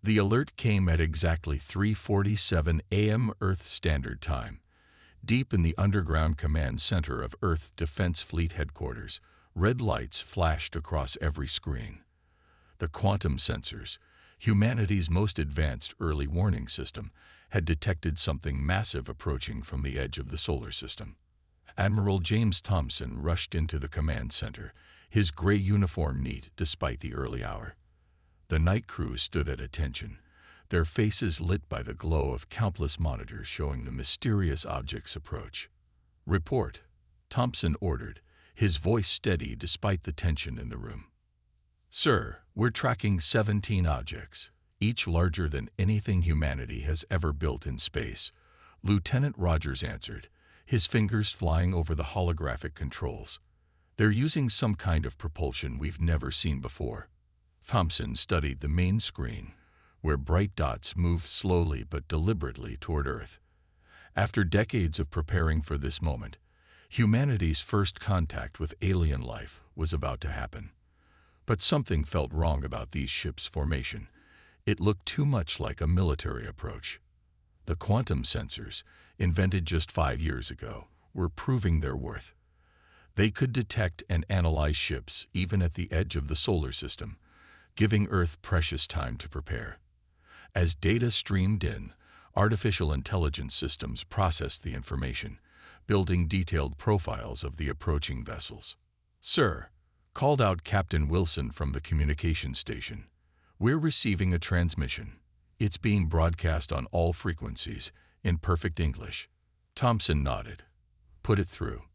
The alert came at exactly 3:47 a.m. Earth Standard Time. Deep in the underground command center of Earth Defense Fleet Headquarters, red lights flashed across every screen. The quantum sensors, humanity's most advanced early warning system, had detected something massive approaching from the edge of the solar system. Admiral James Thompson rushed into the command center, his gray uniform neat despite the early hour. The night crew stood at attention, their faces lit by the glow of countless monitors showing the mysterious object's approach. "Report," Thompson ordered, his voice steady despite the tension in the room. "Sir, we're tracking 17 objects, each larger than anything humanity has ever built in space," Lieutenant Rogers answered, his fingers flying over the holographic controls. "They're using some kind of propulsion we've never seen before." Thompson studied the main screen, where bright dots moved slowly but deliberately toward Earth. After decades of preparing for this moment, humanity's first contact with alien life was about to happen. But something felt wrong about these ships' formation. It looked too much like a military approach. The quantum sensors, invented just 5 years ago, were proving their worth. They could detect and analyze ships even at the edge of the solar system, giving Earth precious time to prepare. As data streamed in, artificial intelligence systems processed the information, building detailed profiles of the approaching vessels. "Sir," called out Captain Wilson from the communication station, "we're receiving a transmission. It's being broadcast on all frequencies, in perfect English." Thompson nodded. "Put it through."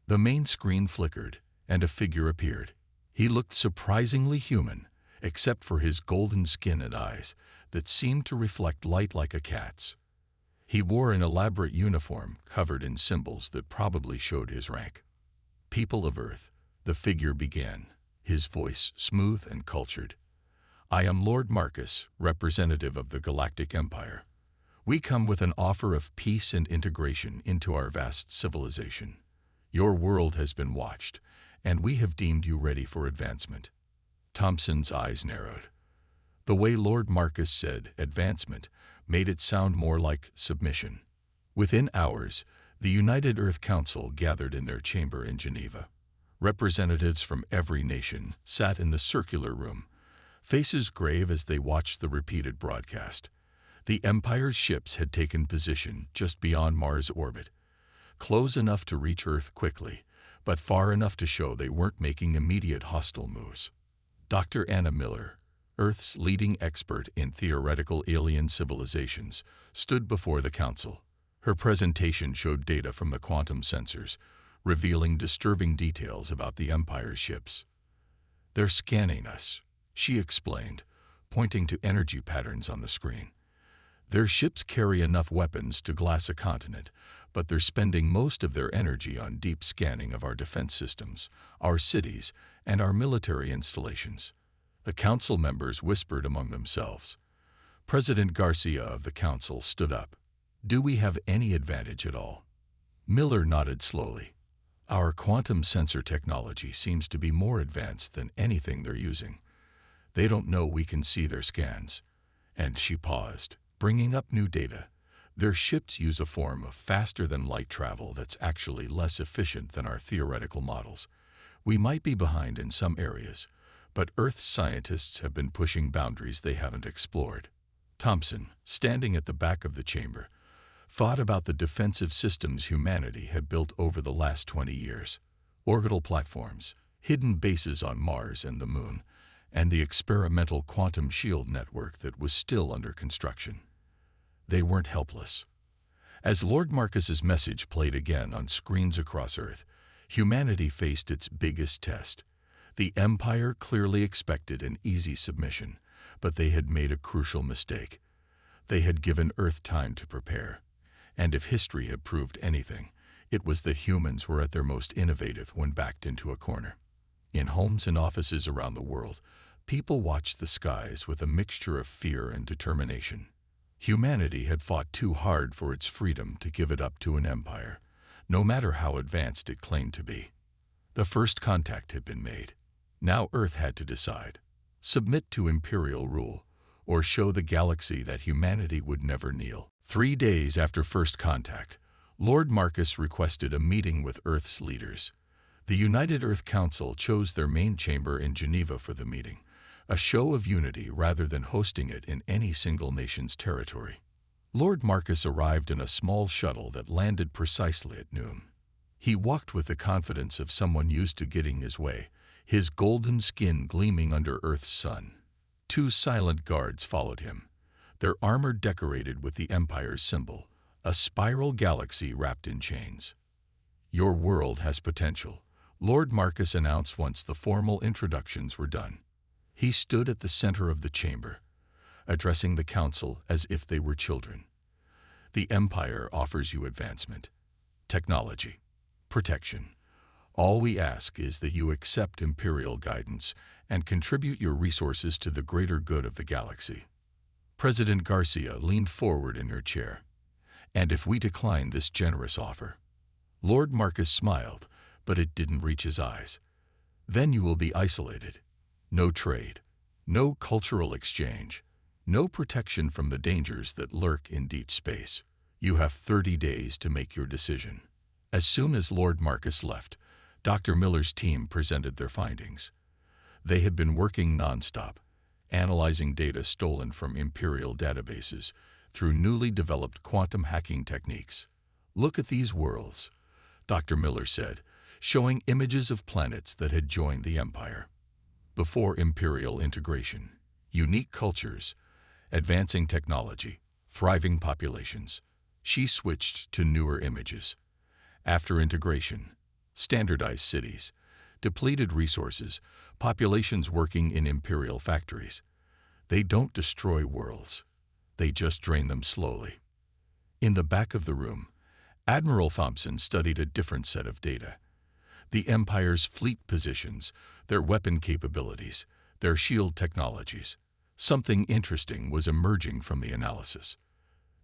The main screen flickered, and a figure appeared. He looked surprisingly human, except for his golden skin and eyes that seemed to reflect light like a cat's. He wore an elaborate uniform covered in symbols that probably showed his rank. "People of Earth," the figure began, his voice smooth and cultured. "I am Lord Marcus, representative of the Galactic Empire. We come with an offer of peace and integration into our vast civilization. Your world has been watched, and we have deemed you ready for advancement." Thompson's eyes narrowed. The way Lord Marcus said advancement made it sound more like submission. Within hours, the United Earth Council gathered in their chamber in Geneva. Representatives from every nation sat in the circular room, faces grave as they watched the repeated broadcast. The Empire's ships had taken position just beyond Mars' orbit, close enough to reach Earth quickly, but far enough to show they weren't making immediate hostile moves. Dr. Anna Miller, Earth's leading expert in theoretical alien civilizations, stood before the council. Her presentation showed data from the quantum sensors, revealing disturbing details about the Empire's ships. "They're scanning us," she explained, pointing to energy patterns on the screen. "Their ships carry enough weapons to glass a continent, but they're spending most of their energy on deep scanning of our defense systems, our cities, and our military installations." The council members whispered among themselves. President Garcia of the council stood up. "Do we have any advantage at all?" Miller nodded slowly. "Our quantum sensor technology seems to be more advanced than anything they're using. They don't know we can see their scans." And she paused, bringing up new data. "Their ships use a form of faster-than-light travel that's actually less efficient than our theoretical models. We might be behind in some areas, but Earth's scientists have been pushing boundaries they haven't explored." Thompson, standing at the back of the chamber, thought about the defensive systems humanity had built over the last 20 years. Orbital platforms, hidden bases on Mars and the Moon, and the experimental quantum shield network that was still under construction. They weren't helpless. As Lord Marcus's message played again on screens across Earth, humanity faced its biggest test. The Empire clearly expected an easy submission, but they had made a crucial mistake. They had given Earth time to prepare. And if history had proved anything, it was that humans were at their most innovative when backed into a corner. In homes and offices around the world, people watched the skies with a mixture of fear and determination. Humanity had fought too hard for its freedom to give it up to an empire, no matter how advanced it claimed to be. The first contact had been made. Now Earth had to decide: submit to imperial rule, or show the galaxy that humanity would never kneel. 3 days after first contact, Lord Marcus requested a meeting with Earth's leaders. The United Earth Council chose their main chamber in Geneva for the meeting, a show of unity rather than hosting it in any single nation's territory. Lord Marcus arrived in a small shuttle that landed precisely at noon. He walked with the confidence of someone used to getting his way, his golden skin gleaming under Earth's sun. 2 silent guards followed him, their armor decorated with the Empire's symbol, a spiral galaxy wrapped in chains. "Your world has potential," Lord Marcus announced once the formal introductions were done. He stood at the center of the chamber, addressing the council as if they were children. "The Empire offers you advancement, technology, protection. All we ask is that you accept Imperial guidance and contribute your resources to the greater good of the galaxy." President Garcia leaned forward in her chair. "And if we decline this generous offer?" Lord Marcus smiled, but it didn't reach his eyes. "Then you will be isolated. No trade, no cultural exchange, no protection from the dangers that lurk in deep space. You have 30 days to make your decision." As soon as Lord Marcus left, Dr. Miller's team presented their findings. They had been working nonstop, analyzing data stolen from Imperial databases through newly developed quantum hacking techniques. "Look at these worlds," Dr. Miller said, showing images of planets that had joined the Empire. Before Imperial integration, unique cultures, advancing technology, thriving populations. She switched to newer images. After integration, standardized cities, depleted resources, populations working in Imperial factories. They don't destroy worlds. They just drain them slowly. In the back of the room, Admiral Thompson studied a different set of data. The Empire's fleet positions, their weapon capabilities, their shield technologies. Something interesting was emerging from the analysis.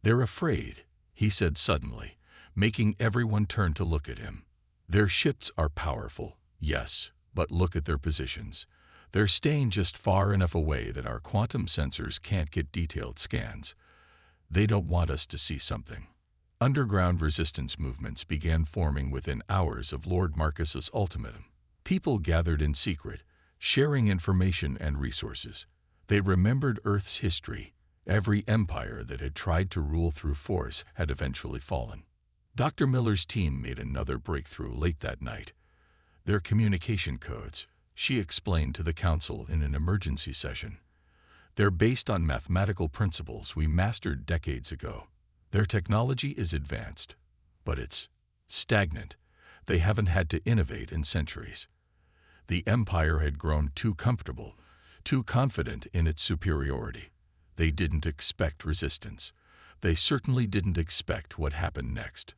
"They're afraid," he said suddenly, making everyone turn to look at him. "Their ships are powerful, yes, but look at their positions. They're staying just far enough away that our quantum sensors can't get detailed scans. They don't want us to see something." Underground resistance movements began forming within hours of Lord Marcus's ultimatum. People gathered in secret, sharing information and resources. They remembered Earth's history. Every empire that had tried to rule through force had eventually fallen. Dr. Miller's team made another breakthrough late that night. Their communication codes, she explained to the council in an emergency session. "They're based on mathematical principles we mastered decades ago. Their technology is advanced, but it's stagnant. They haven't had to innovate in centuries." The Empire had grown too comfortable, too confident in its superiority. They didn't expect resistance. They certainly didn't expect what happened next.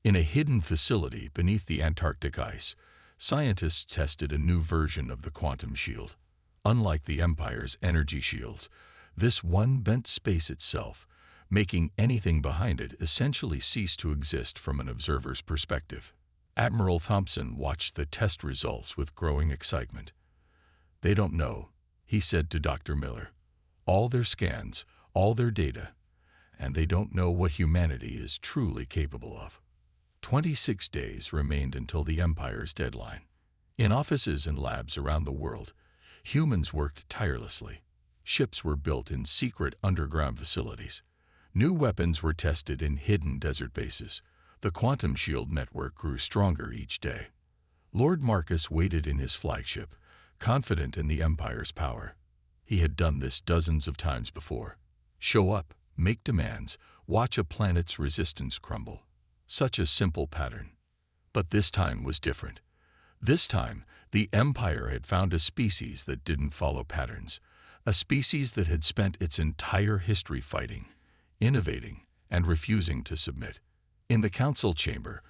In a hidden facility beneath the Antarctic ice, scientists tested a new version of the quantum shield. Unlike the Empire's energy shields, this one bent space itself, making anything behind it essentially cease to exist from an observer's perspective. Admiral Thompson watched the test results with growing excitement. "They don't know," he said to Dr. Miller. "All their scans, all their data, and they don't know what humanity is truly capable of." 26 days remained until the Empire's deadline. In offices and labs around the world, humans worked tirelessly. Ships were built in secret underground facilities. New weapons were tested in hidden desert bases. The quantum shield network grew stronger each day. Lord Marcus waited in his flagship, confident in the Empire's power. He had done this dozens of times before. Show up, make demands, watch a planet's resistance crumble. Such a simple pattern. But this time was different. This time, the Empire had found a species that didn't follow patterns, a species that had spent its entire history fighting, innovating, and refusing to submit. In the council chamber,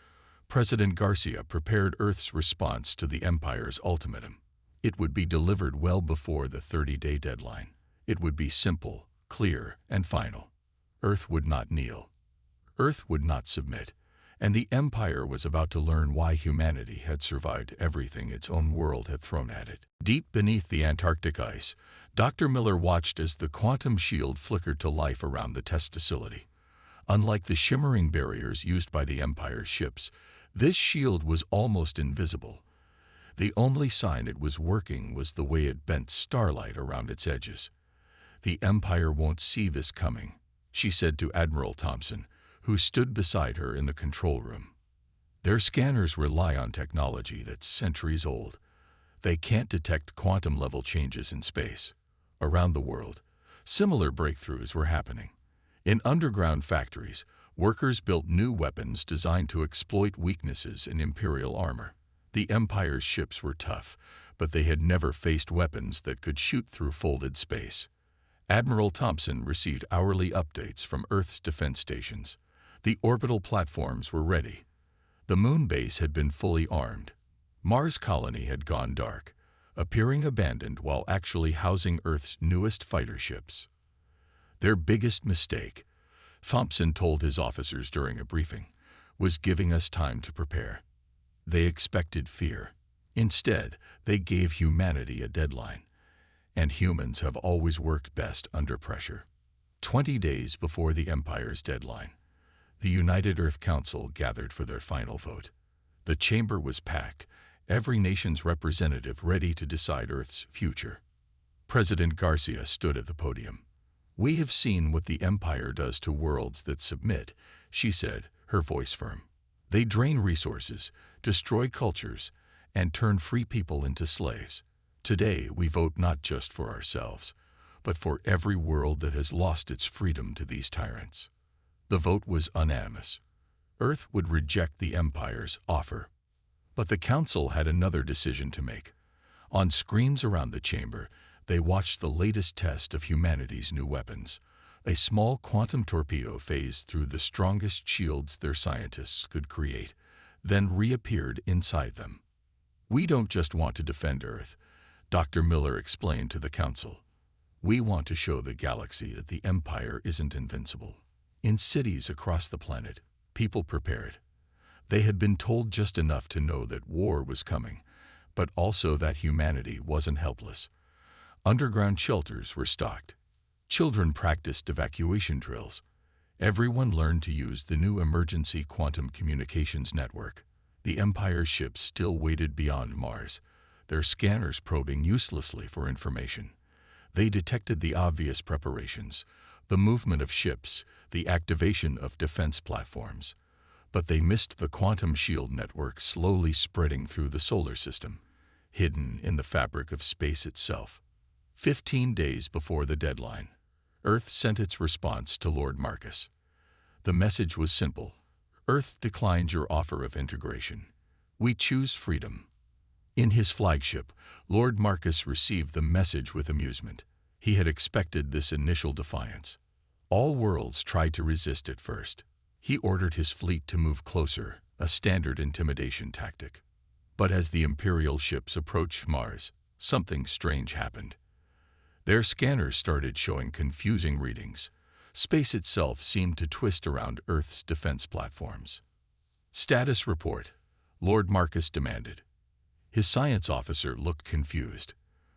President Garcia prepared Earth's response to the Empire's ultimatum. It would be delivered well before the 30-day deadline. It would be simple, clear, and final. Earth would not kneel. Earth would not submit. And the Empire was about to learn why humanity had survived everything its own world had thrown at it. Deep beneath the Antarctic ice, Dr. Miller watched as the quantum shield flickered to life around the test facility. Unlike the shimmering barriers used by the Empire's ships, this shield was almost invisible. The only sign it was working was the way it bent starlight around its edges. "The Empire won't see this coming," she said to Admiral Thompson, who stood beside her in the control room. "Their scanners rely on technology that's centuries old. They can't detect quantum-level changes in space." Around the world, similar breakthroughs were happening. In underground factories, workers built new weapons designed to exploit weaknesses in Imperial armor. The Empire's ships were tough, but they had never faced weapons that could shoot through folded space. Admiral Thompson received hourly updates from Earth's defense stations. The orbital platforms were ready. The moon base had been fully armed. Mars' colony had gone dark, appearing abandoned while actually housing Earth's newest fighter ships. Their biggest mistake, Thompson told his officers during a briefing, was giving us time to prepare. They expected fear. Instead, they gave humanity a deadline. And humans have always worked best under pressure. 20 days before the Empire's deadline, the United Earth Council gathered for their final vote. The chamber was packed, every nation's representative ready to decide Earth's future. President Garcia stood at the podium. "We have seen what the Empire does to worlds that submit," she said, her voice firm. "They drain resources, destroy cultures, and turn free people into slaves. Today we vote not just for ourselves, but for every world that has lost its freedom to these tyrants." The vote was unanimous. Earth would reject the Empire's offer. But the Council had another decision to make. On screens around the chamber, they watched the latest test of humanity's new weapons. A small quantum torpedo phased through the strongest shields their scientists could create, then reappeared inside them. "We don't just want to defend Earth," Dr. Miller explained to the Council. "We want to show the galaxy that the Empire isn't invincible." In cities across the planet, people prepared. They had been told just enough to know that war was coming, but also that humanity wasn't helpless. Underground shelters were stocked. Children practiced evacuation drills. Everyone learned to use the new emergency quantum communications network. The Empire's ships still waited beyond Mars, their scanners probing uselessly for information. They detected the obvious preparations, the movement of ships, the activation of defense platforms. But they missed the quantum shield network slowly spreading through the solar system, hidden in the fabric of space itself. 15 days before the deadline, Earth sent its response to Lord Marcus. The message was simple. "Earth declines your offer of integration. We choose freedom." In his flagship, Lord Marcus received the message with amusement. He had expected this initial defiance. All worlds tried to resist at first. He ordered his fleet to move closer, a standard intimidation tactic. But as the Imperial ships approached Mars, something strange happened. Their scanners started showing confusing readings. Space itself seemed to twist around Earth's defense platforms. "Status report," Lord Marcus demanded. His science officer looked confused.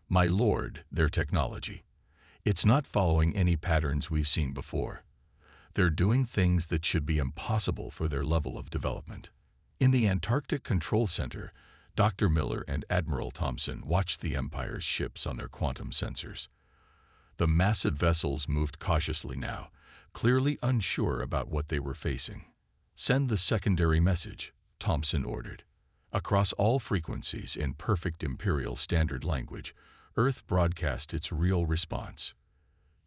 "My lord, their technology. It's not following any patterns we've seen before. They're doing things that should be impossible for their level of development." In the Antarctic Control Center, Dr. Miller and Admiral Thompson watched the Empire's ships on their quantum sensors. The massive vessels moved cautiously now, clearly unsure about what they were facing. "Send the secondary message," Thompson ordered. Across all frequencies in perfect Imperial Standard language, Earth broadcast its real response.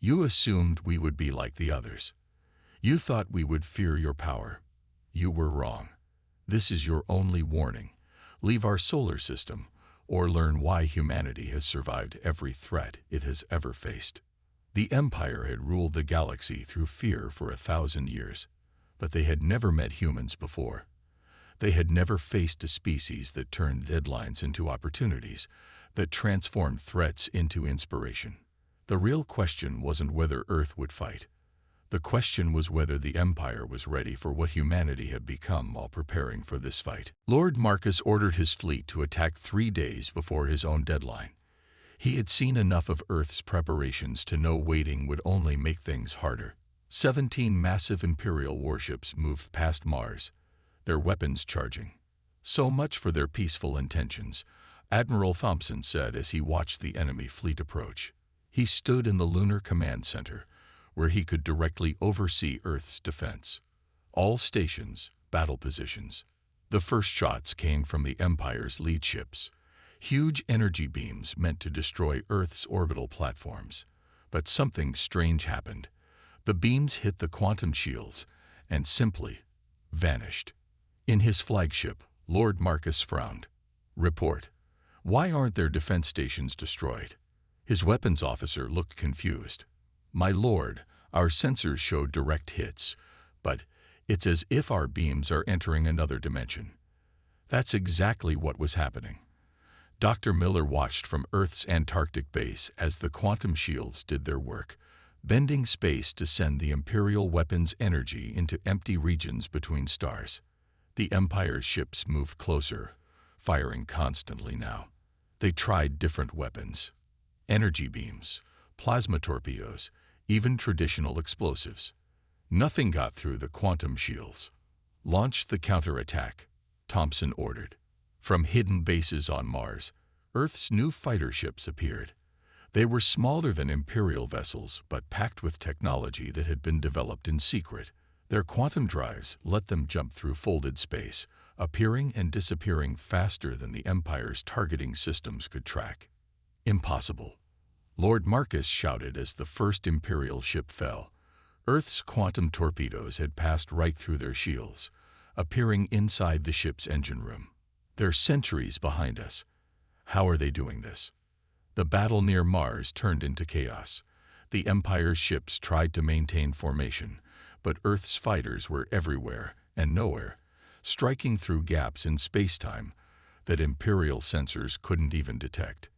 "You assumed we would be like the others. You thought we would fear your power. You were wrong. This is your only warning. Leave our solar system, or learn why humanity has survived every threat it has ever faced." The Empire had ruled the galaxy through fear for 1,000 years, but they had never met humans before. They had never faced a species that turned deadlines into opportunities, that transformed threats into inspiration. The real question wasn't whether Earth would fight. The question was whether the Empire was ready for what humanity had become while preparing for this fight. Lord Marcus ordered his fleet to attack 3 days before his own deadline. He had seen enough of Earth's preparations to know waiting would only make things harder. 17 massive Imperial warships moved past Mars, their weapons charging. So much for their peaceful intentions, Admiral Thompson said as he watched the enemy fleet approach. He stood in the Lunar Command Center, where he could directly oversee Earth's defense. All stations, battle positions. The first shots came from the Empire's lead ships, huge energy beams meant to destroy Earth's orbital platforms. But something strange happened. The beams hit the quantum shields and simply vanished. In his flagship, Lord Marcus frowned. "Report. Why aren't their defense stations destroyed?" His weapons officer looked confused. "My lord, our sensors showed direct hits, but it's as if our beams are entering another dimension." That's exactly what was happening. Dr. Miller watched from Earth's Antarctic base as the quantum shields did their work, bending space to send the Imperial weapons energy into empty regions between stars. The Empire's ships moved closer, firing constantly now. They tried different weapons. Energy beams, plasma torpedoes, even traditional explosives. Nothing got through the quantum shields. "Launch the counterattack," Thompson ordered. From hidden bases on Mars, Earth's new fighter ships appeared. They were smaller than Imperial vessels, but packed with technology that had been developed in secret. Their quantum drives let them jump through folded space, appearing and disappearing faster than the Empire's targeting systems could track. "Impossible," Lord Marcus shouted as the first Imperial ship fell. Earth's quantum torpedoes had passed right through their shields, appearing inside the ship's engine room. "They're centuries behind us. How are they doing this?" The battle near Mars turned into chaos. The Empire's ships tried to maintain formation, but Earth's fighters were everywhere and nowhere, striking through gaps in space-time that Imperial sensors couldn't even detect.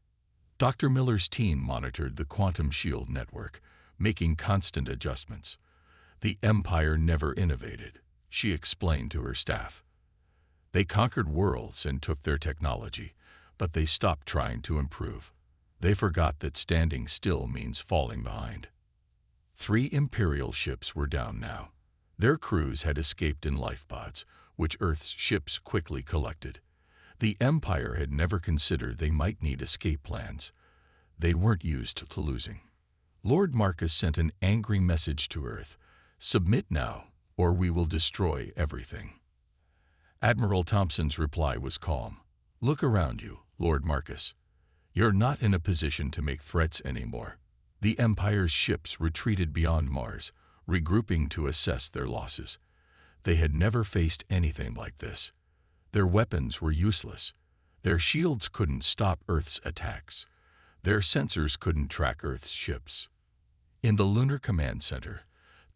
Dr. Miller's team monitored the quantum shield network, making constant adjustments. "The Empire never innovated," she explained to her staff. "They conquered worlds and took their technology, but they stopped trying to improve. They forgot that standing still means falling behind." 3 Imperial ships were down now. Their crews had escaped in lifeboats, which Earth's ships quickly collected. The Empire had never considered they might need escape plans. They weren't used to losing. Lord Marcus sent an angry message to Earth: "Submit now, or we will destroy everything." Admiral Thompson's reply was calm. "Look around you, Lord Marcus. You're not in a position to make threats anymore." The Empire's ships retreated beyond Mars, regrouping to assess their losses. They had never faced anything like this. Their weapons were useless. Their shields couldn't stop Earth's attacks. Their sensors couldn't track Earth's ships. In the Lunar Command Center,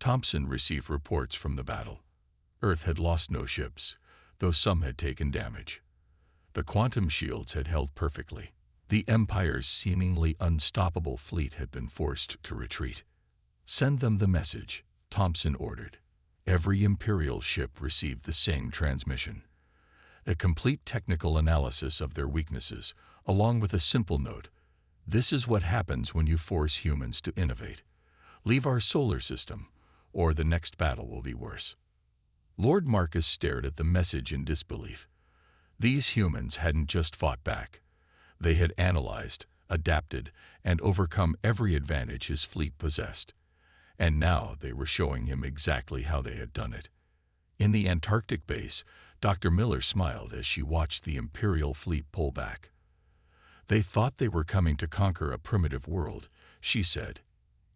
Thompson received reports from the battle. Earth had lost no ships, though some had taken damage. The quantum shields had held perfectly. The Empire's seemingly unstoppable fleet had been forced to retreat. "Send them the message," Thompson ordered. Every Imperial ship received the same transmission. A complete technical analysis of their weaknesses, along with a simple note: "This is what happens when you force humans to innovate. Leave our solar system, or the next battle will be worse." Lord Marcus stared at the message in disbelief. These humans hadn't just fought back. They had analyzed, adapted, and overcome every advantage his fleet possessed. And now they were showing him exactly how they had done it. In the Antarctic base, Dr. Miller smiled as she watched the Imperial fleet pull back. "They thought they were coming to conquer a primitive world," she said.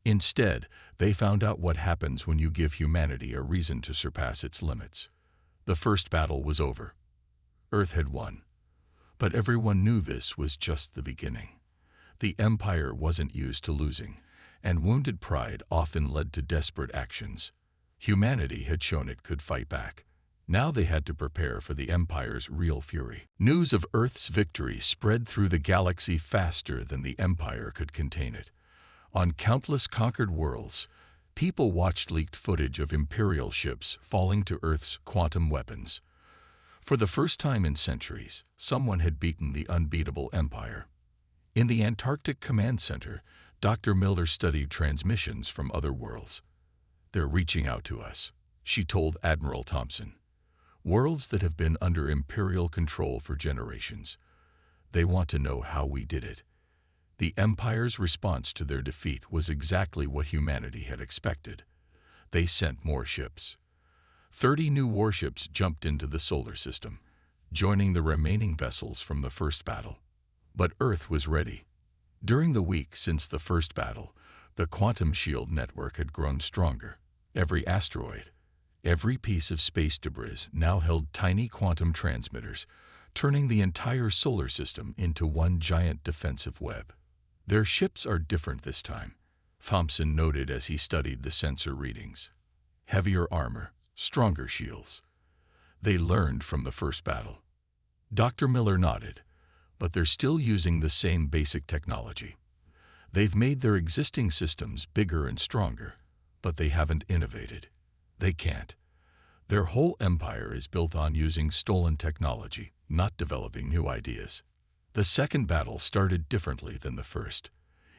"Instead, they found out what happens when you give humanity a reason to surpass its limits." The first battle was over. Earth had won. But everyone knew this was just the beginning. The Empire wasn't used to losing, and wounded pride often led to desperate actions. Humanity had shown it could fight back. Now they had to prepare for the Empire's real fury. News of Earth's victory spread through the galaxy faster than the Empire could contain it. On countless conquered worlds, people watched leaked footage of Imperial ships falling to Earth's quantum weapons. For the first time in centuries, someone had beaten the unbeatable Empire. In the Antarctic Command Center, Dr. Miller studied transmissions from other worlds. "They're reaching out to us," she told Admiral Thompson. "Worlds that have been under Imperial control for generations. They want to know how we did it." The Empire's response to their defeat was exactly what humanity had expected. They sent more ships. 30 new warships jumped into the solar system, joining the remaining vessels from the first battle. But Earth was ready. During the week since the first battle, the quantum shield network had grown stronger. Every asteroid, every piece of space debris now held tiny quantum transmitters, turning the entire solar system into one giant defensive web. "Their ships are different this time," Thompson noted as he studied the sensor readings. "Heavier armor, stronger shields. They learned from the first battle." Dr. Miller nodded. "But they're still using the same basic technology. They've made their existing systems bigger and stronger, but they haven't innovated. They can't. Their whole empire is built on using stolen technology, not developing new ideas." The second battle started differently than the first.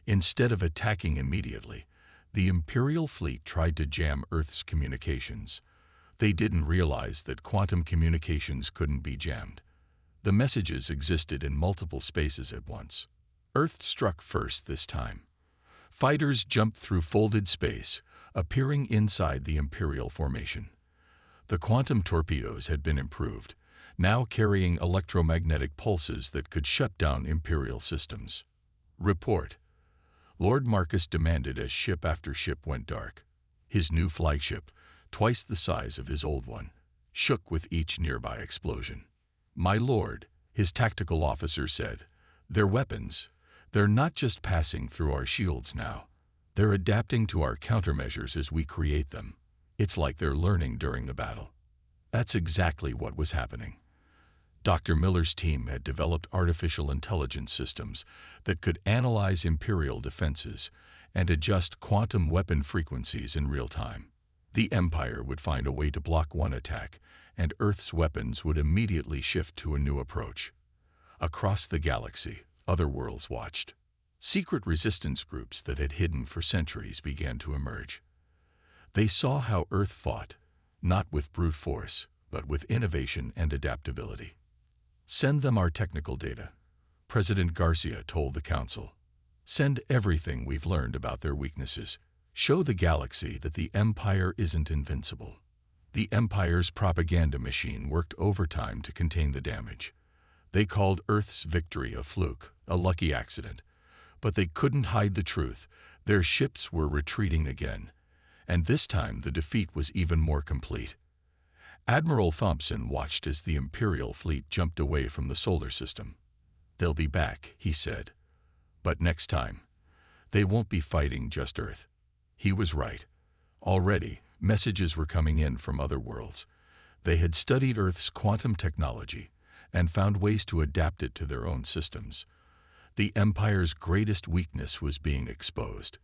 Instead of attacking immediately, the Imperial fleet tried to jam Earth's communications. They didn't realize that quantum communications couldn't be jammed. The messages existed in multiple spaces at once. Earth struck first this time. Fighters jumped through folded space, appearing inside the Imperial formation. The quantum torpedoes had been improved, now carrying electromagnetic pulses that could shut down Imperial systems. "Report," Lord Marcus demanded as ship after ship went dark. His new flagship, twice the size of his old one, shook with each nearby explosion. "My lord," his tactical officer said, "their weapons, they're not just passing through our shields now. They're adapting to our countermeasures as we create them. It's like they're learning during the battle." That's exactly what was happening. Dr. Miller's team had developed artificial intelligence systems that could analyze Imperial defenses and adjust quantum weapon frequencies in real time. The Empire would find a way to block one attack, and Earth's weapons would immediately shift to a new approach. Across the galaxy, other worlds watched. Secret resistance groups that had hidden for centuries began to emerge. They saw how Earth fought, not with brute force, but with innovation and adaptability. "Send them our technical data," President Garcia told the Council. "Send everything we've learned about their weaknesses. Show the galaxy that the Empire isn't invincible." The Empire's propaganda machine worked overtime to contain the damage. They called Earth's victory a fluke, a lucky accident. But they couldn't hide the truth. Their ships were retreating again. And this time the defeat was even more complete. Admiral Thompson watched as the Imperial fleet jumped away from the solar system. "They'll be back," he said. "But next time, they won't be fighting just Earth." He was right. Already, messages were coming in from other worlds. They had studied Earth's quantum technology and found ways to adapt it to their own systems. The Empire's greatest weakness was being exposed.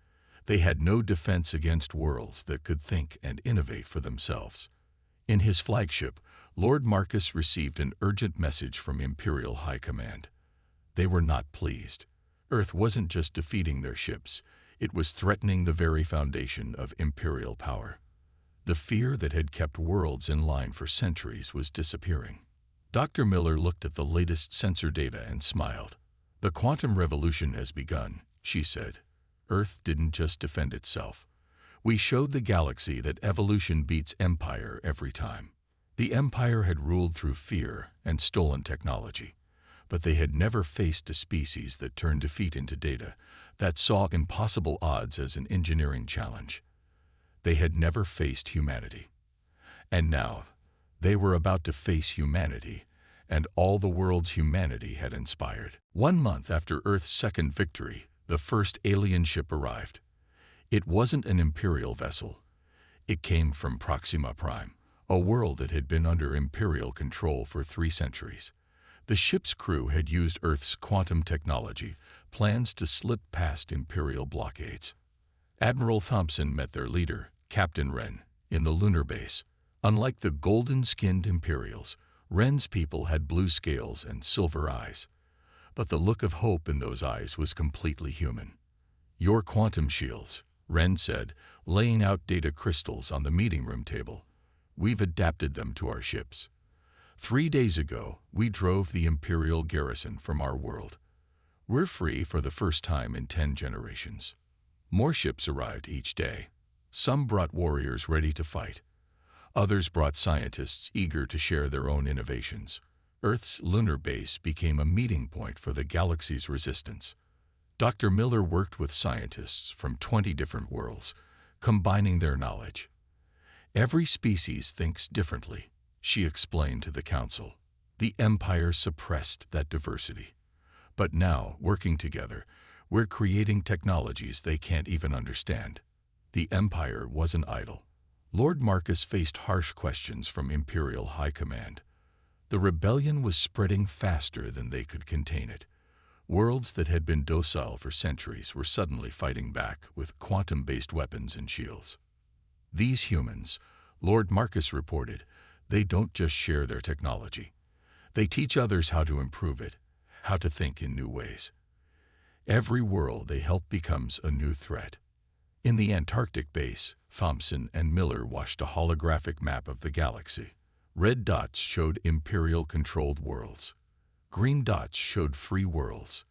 They had no defense against worlds that could think and innovate for themselves. In his flagship, Lord Marcus received an urgent message from Imperial High Command. They were not pleased. Earth wasn't just defeating their ships, it was threatening the very foundation of Imperial power. The fear that had kept worlds in line for centuries was disappearing. Dr. Miller looked at the latest sensor data and smiled. "The quantum revolution has begun," she said. "Earth didn't just defend itself. We showed the galaxy that evolution beats empire every time." The Empire had ruled through fear and stolen technology, but they had never faced a species that turned defeat into data, that saw impossible odds as an engineering challenge. They had never faced humanity. And now, they were about to face humanity, and all the world's humanity had inspired. 1 month after Earth's second victory, the first alien ship arrived. It wasn't an Imperial vessel. It came from Proxima Prime, a world that had been under Imperial control for 3 centuries. The ship's crew had used Earth's quantum technology, plans to slip past Imperial blockades. Admiral Thompson met their leader, Captain Wren, in the lunar base. Unlike the golden-skinned Imperials, Wren's people had blue scales and silver eyes. But the look of hope in those eyes was completely human. "Your quantum shields," Ren said, laying out data crystals on the meeting room table. "We've adapted them to our ships. 3 days ago, we drove the Imperial garrison from our world. We're free for the first time in 10 generations. More ships arrived each day. Some brought warriors ready to fight. Others brought scientists eager to share their own innovations. Earth's lunar base became a meeting point for the galaxy's resistance. Dr. Miller worked with scientists from 20 different worlds, combining their knowledge. Every species thinks differently," she explained to the council. "The Empire suppressed that diversity. But now, working together, we're creating technologies they can't even understand." The Empire wasn't idle. Lord Marcus faced harsh questions from Imperial High Command. The rebellion was spreading faster than they could contain it. Worlds that had been docile for centuries were suddenly fighting back with quantum-based weapons and shields. "These humans," Lord Marcus reported, "they don't just share their technology. They teach others how to improve it, how to think in new ways. Every world they help becomes a new threat." In the Antarctic base, Thompson and Miller watched a holographic map of the galaxy. Red dots showed Imperial-controlled worlds. Green dots showed free worlds.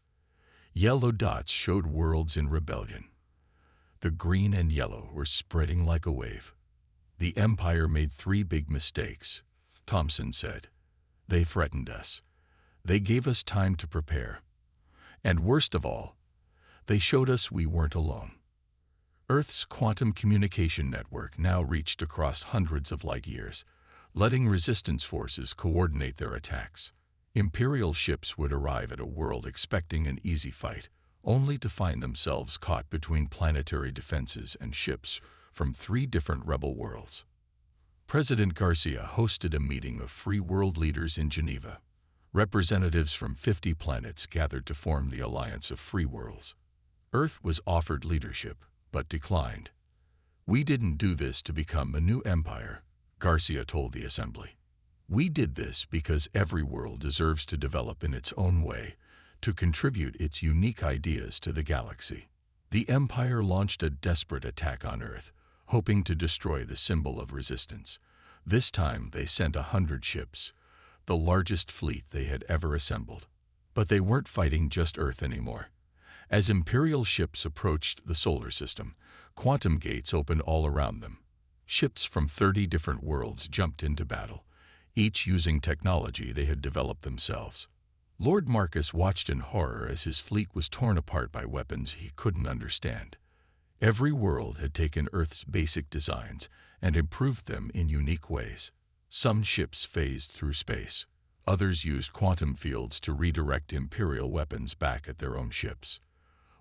Yellow dots showed worlds in rebellion. The green and yellow were spreading like a wave. "The Empire made 3 big mistakes," Thompson said. "They threatened us. They gave us time to prepare. And worst of all, they showed us we weren't alone." Earth's quantum communication network now reached across hundreds of light years, letting resistance forces coordinate their attacks. Imperial ships would arrive at a world expecting an easy fight, only to find themselves caught between planetary defenses and ships from 3 different rebel worlds. President Garcia hosted a meeting of free world leaders in Geneva. Representatives from 50 planets gathered to form the Alliance of Free Worlds. Earth was offered leadership, but declined. "We didn't do this to become a new empire," Garcia told the assembly. "We did this because every world deserves to develop in its own way, to contribute its unique ideas to the galaxy." The Empire launched a desperate attack on Earth, hoping to destroy the symbol of resistance. This time they sent 100 ships, the largest fleet they had ever assembled. But they weren't fighting just Earth anymore. As Imperial ships approached the solar system, quantum gates opened all around them. Ships from 30 different worlds jumped into battle, each using technology they had developed themselves. Lord Marcus watched in horror as his fleet was torn apart by weapons he couldn't understand. Every world had taken Earth's basic designs and improved them in unique ways. Some ships phased through space. Others used quantum fields to redirect Imperial weapons back at their own ships.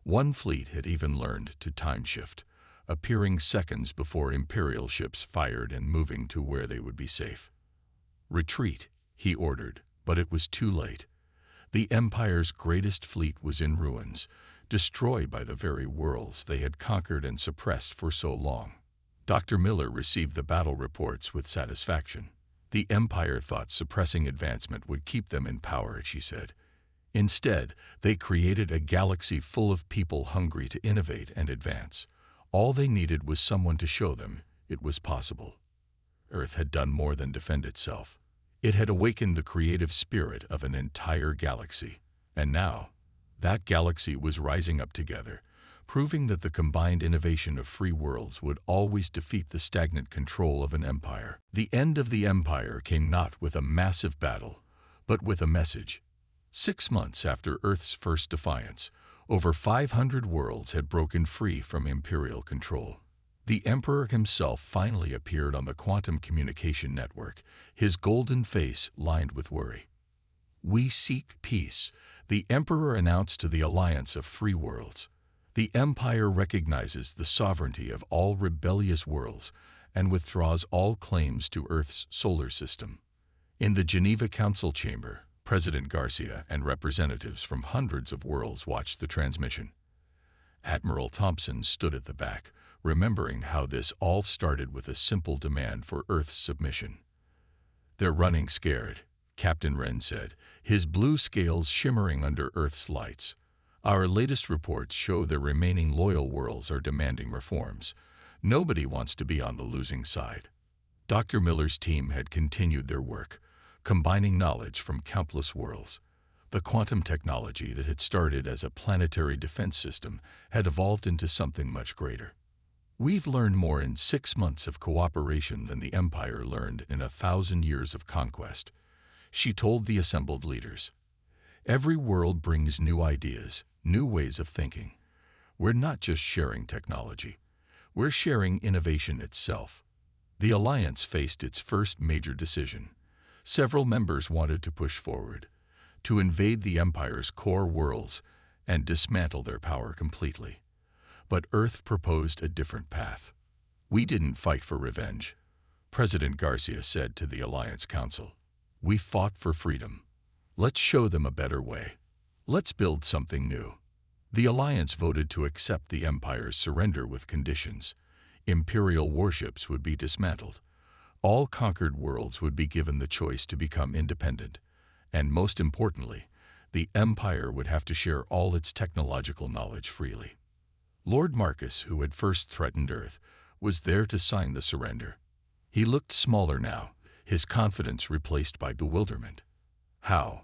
One fleet had even learned to time shift, appearing seconds before Imperial ships fired and moving to where they would be safe. "Retreat," he ordered, but it was too late. The Empire's greatest fleet was in ruins, destroyed by the very worlds they had conquered and suppressed for so long. Dr. Miller received the battle reports with satisfaction. The Empire thought suppressing advancement would keep them in power, she said. Instead, they created a galaxy full of people hungry to innovate and advance. All they needed was someone to show them it was possible. Earth had done more than defend itself. It had awakened the creative spirit of an entire galaxy. And now, that galaxy was rising up together, proving that the combined innovation of free worlds would always defeat the stagnant control of an empire. The end of the empire came not with a massive battle, but with a message. 6 months after Earth's first defiance, over 500 worlds had broken free from Imperial control. The Emperor himself finally appeared on the quantum communication network, his golden face lined with worry. "We seek peace," the Emperor announced to the Alliance of Free Worlds. "The Empire recognizes the sovereignty of all rebellious worlds and withdraws all claims to Earth's solar system." In the Geneva Council chamber, President Garcia and representatives from hundreds of worlds watched the transmission. Admiral Thompson stood at the back, remembering how this all started with a simple demand for Earth's submission. "They're running scared," Captain Wren said, his blue scales shimmering under Earth's lights. Our latest reports show the remaining loyal worlds are demanding reforms. Nobody wants to be on the losing side. Dr. Miller's team had continued their work, combining knowledge from countless worlds. The quantum technology that had started as a planetary defense system had evolved into something much greater. We've learned more in 6 months of cooperation than the Empire learned in 1,000 years of conquest, she told the assembled leaders. Every world brings new ideas, new ways of thinking. We're not just sharing technology. We're sharing innovation itself. The Alliance faced its first major decision. Several members wanted to push forward, to invade the Empire's core worlds and dismantle their power completely. But Earth proposed a different path. We didn't fight for revenge, President Garcia said to the Alliance Council. We fought for freedom. Let's show them a better way. Let's build something new. The Alliance voted to accept the Empire's surrender with conditions. Imperial warships would be dismantled. All conquered worlds would be given the choice to become independent. And most importantly, the Empire would have to share all its technological knowledge freely. Lord Marcus, who had first threatened Earth, was there to sign the surrender. He looked smaller now, his confidence replaced by bewilderment. How?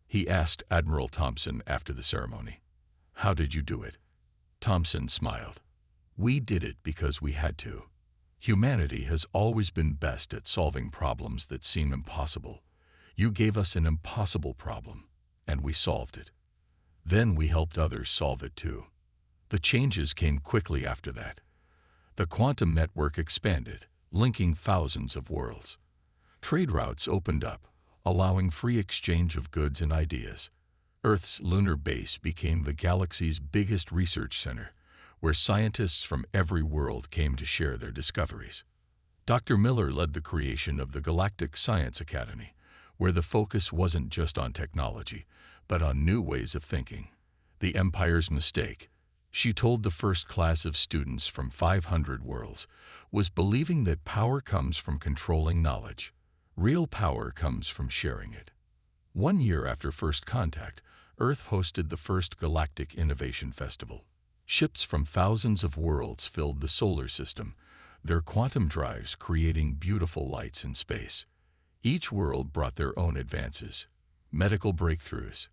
He asked Admiral Thompson after the ceremony. How did you do it? Thompson smiled. We did it because we had to. Humanity has always been best at solving problems that seem impossible. You gave us an impossible problem, and we solved it. Then we helped others solve it too. The changes came quickly after that. The quantum network expanded, linking thousands of worlds. Trade routes opened up, allowing free exchange of goods and ideas. Earth's lunar base became the galaxy's biggest research center, where scientists from every world came to share their discoveries. Dr. Miller led the creation of the Galactic Science Academy, where the focus wasn't just on technology, but on new ways of thinking. The Empire's mistake, she told the first class of students from 500 worlds, was believing that power comes from controlling knowledge. Real power comes from sharing it. 1 year after first contact, Earth hosted the first Galactic Innovation Festival. Ships from thousands of worlds filled the solar system, their quantum drives creating beautiful lights in space. Each world brought their own advances, medical breakthroughs,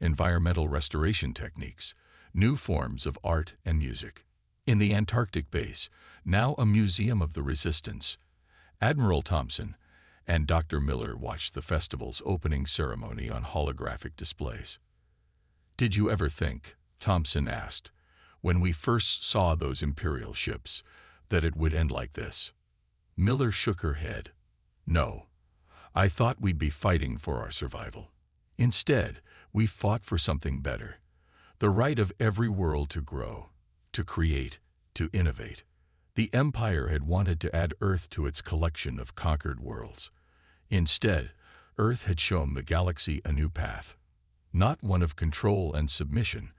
environmental restoration techniques, new forms of art and music. In the Antarctic base, now a museum of the resistance, Admiral Thompson and Dr. Miller watched the festival's opening ceremony on holographic displays. Did you ever think, Thompson asked, when we first saw those Imperial ships, that it would end like this? Miller shook her head. No. I thought we'd be fighting for our survival. Instead, we fought for something better. The right of every world to grow, to create, to innovate. The Empire had wanted to add Earth to its collection of conquered worlds. Instead, Earth had shown the galaxy a new path. Not one of control and submission,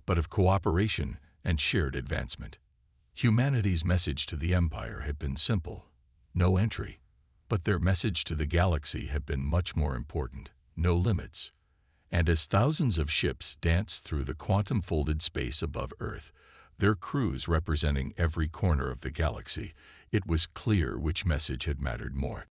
but of cooperation and shared advancement. Humanity's message to the Empire had been simple: no entry. But their message to the galaxy had been much more important: no limits. And as thousands of ships danced through the quantum-folded space above Earth, their crews representing every corner of the galaxy, it was clear which message had mattered more.